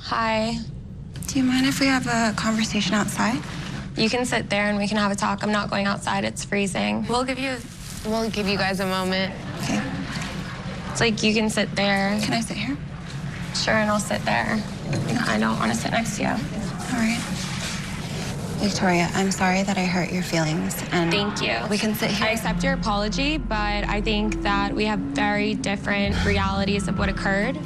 Hi. Do you mind if we have a conversation outside? You can sit there and we can have a talk. I'm not going outside. It's freezing. We'll give you guys a moment. Okay. It's like you can sit there. Can I sit here? Sure, and I'll sit there. I don't want to sit next to you. All right. Victoria, I'm sorry that I hurt your feelings. And Thank you. We can sit here. I accept your apology, but I think that we have very different realities of what occurred.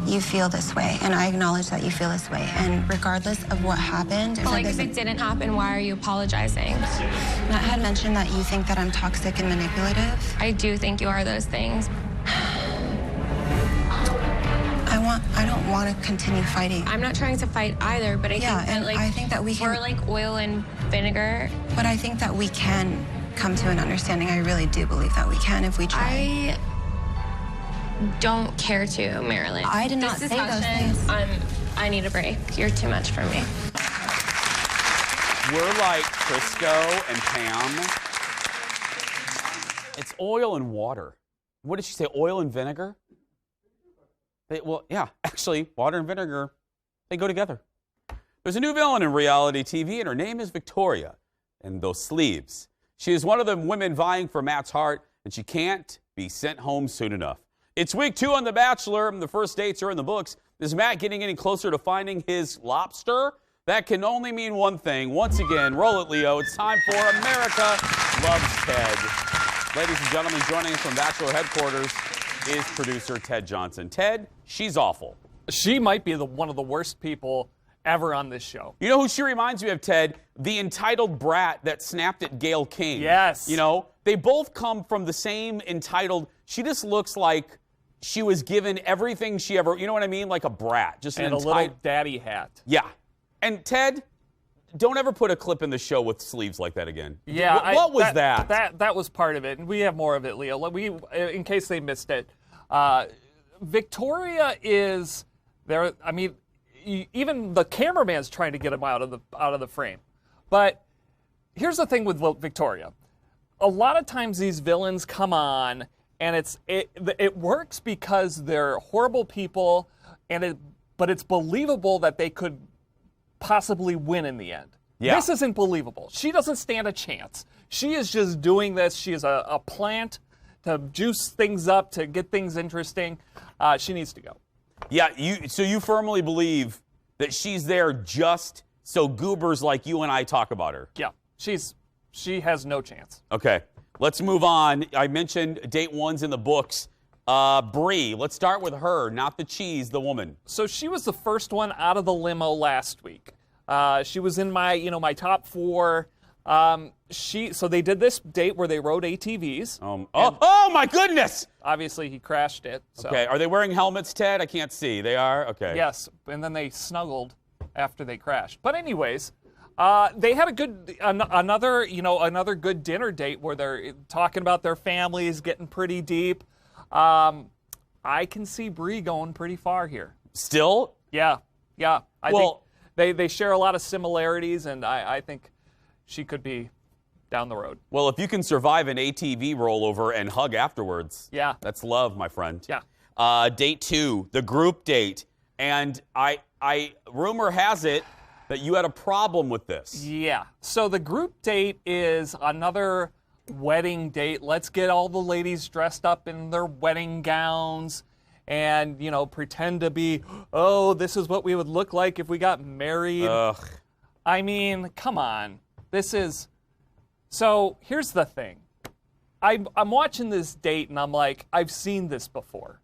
You feel this way, and I acknowledge that you feel this way. And regardless of what happened... But if it didn't happen, why are you apologizing? Matt had mentioned that you think that I'm toxic and manipulative. I do think you are those things. I don't want to continue fighting. I'm not trying to fight either, but I think that we can... We're like oil and vinegar. But I think that we can come to an understanding. I really do believe that we can if we try. I don't care to, Marilyn. I did not say those things. I need a break. You're too much for me. We're like Crisco and Pam. It's oil and water. What did she say? Oil and vinegar? Well, yeah, actually, water and vinegar, they go together. There's a new villain in reality TV, and her name is Victoria. And those sleeves. She is one of the women vying for Matt's heart, and she can't be sent home soon enough. It's week 2 on The Bachelor, and the first dates are in the books. Is Matt getting any closer to finding his lobster? That can only mean one thing. Once again, roll it, Leo. It's time for America Loves Ted. Ladies and gentlemen, joining us from Bachelor headquarters is producer Ted Johnsen. Ted, she's awful. She might be one of the worst people ever on this show. You know who she reminds me of, Ted? The entitled brat that snapped at Gayle King. Yes. You know, they both come from the same entitled. She just looks like she was given everything she ever, you know what I mean? Like a brat. Just and a little daddy hat. Yeah. And Ted, don't ever put a clip in the show with sleeves like that again. Yeah. What was that? That was part of it. And we have more of it, Leo. In case they missed it. Victoria is there. I mean, even the cameraman's trying to get him out of the frame. But here's the thing with Victoria. A lot of times these villains come on, and it works because they're horrible people, but it's believable that they could possibly win in the end. Yeah. This isn't believable. She doesn't stand a chance. She is just doing this. She is a plant to juice things up, to get things interesting. She needs to go. Yeah, so you firmly believe that she's there just so goobers like you and I talk about her. Yeah, she has no chance. Okay, let's move on. I mentioned date 1's in the books. Bree, let's start with her, not the cheese, the woman. So she was the first one out of the limo last week. She was in my top 4. So they did this date where they rode ATVs. Oh my goodness! Obviously he crashed it. So. Okay, are they wearing helmets, Ted? I can't see. They are? Okay. Yes, and then they snuggled after they crashed. But anyways, they had another good dinner date where they're talking about their families, getting pretty deep. I can see Bree going pretty far here. Still? Yeah. I think they share a lot of similarities, and I think she could be down the road. Well, if you can survive an ATV rollover and hug afterwards, yeah, that's love, my friend. Yeah. Date 2, the group date, and I rumor has it that you had a problem with this. Yeah. So the group date is another wedding date. Let's get all the ladies dressed up in their wedding gowns and, pretend to be, this is what we would look like if we got married. Ugh. I mean, come on. So here's the thing. I'm watching this date and I'm like, I've seen this before.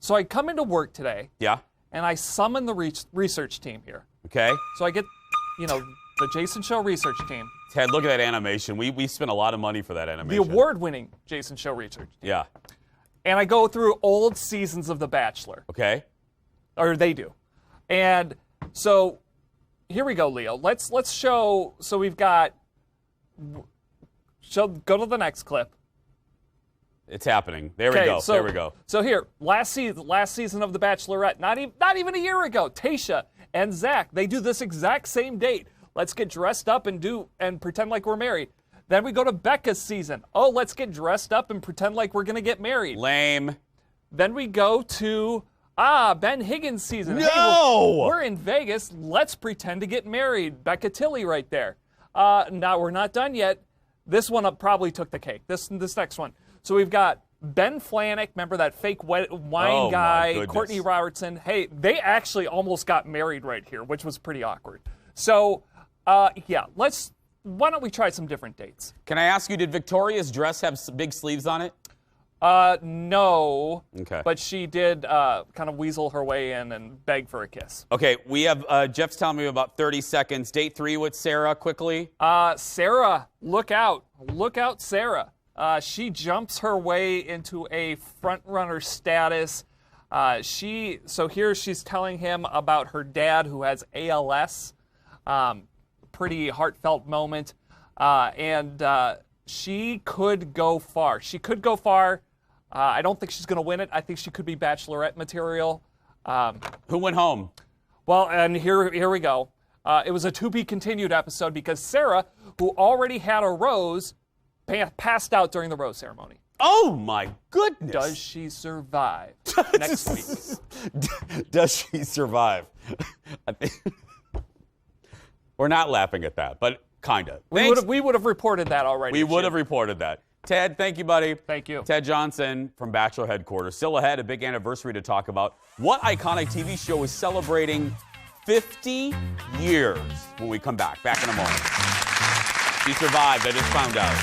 So I come into work today. Yeah. And I summon the research team here. Okay. So I get, the Jason Show research team. Ted, look at that animation. We spent a lot of money for that animation. The award-winning Jason Show research team. Yeah. And I go through old seasons of The Bachelor. Okay. Or they do. And so here we go, Leo. Let's show. So we've got. Go to the next clip. It's happening. There we go. There we go. So here, last season of The Bachelorette, not even a year ago, Tayshia and Zach, they do this exact same date. Let's get dressed up and pretend like we're married. Then we go to Becca's season. Oh, let's get dressed up and pretend like we're gonna get married. Lame. Then we go to Ben Higgins season. No! Hey, we're in Vegas. Let's pretend to get married. Becca Tilley right there. Now, we're not done yet. This one probably took the cake. This next one. So we've got Ben Flanick, remember that fake wine guy, Courtney Robertson. Hey, they actually almost got married right here, which was pretty awkward. So, yeah, why don't we try some different dates? Can I ask you, did Victoria's dress have big sleeves on it? No. Okay. But she did kind of weasel her way in and beg for a kiss. Okay, we have, Jeff's telling me about 30 seconds. Date 3 with Sarah, quickly. Sarah, look out. Look out, Sarah. She jumps her way into a front-runner status. So here she's telling him about her dad who has ALS. Pretty heartfelt moment. And she could go far. She could go far. I don't think she's going to win it. I think she could be Bachelorette material. Who went home? Well, and here we go. It was a to-be-continued episode because Sarah, who already had a rose, passed out during the rose ceremony. Oh, my goodness. Does she survive next week? Does she survive? I think we're not laughing at that, but kind of. We would have reported that already. We would have reported that. Ted, thank you, buddy. Thank you. Ted Johnsen from Bachelor Headquarters. Still ahead, a big anniversary to talk about. What iconic TV show is celebrating 50 years when we come back? Back in a moment. She survived. I just found out.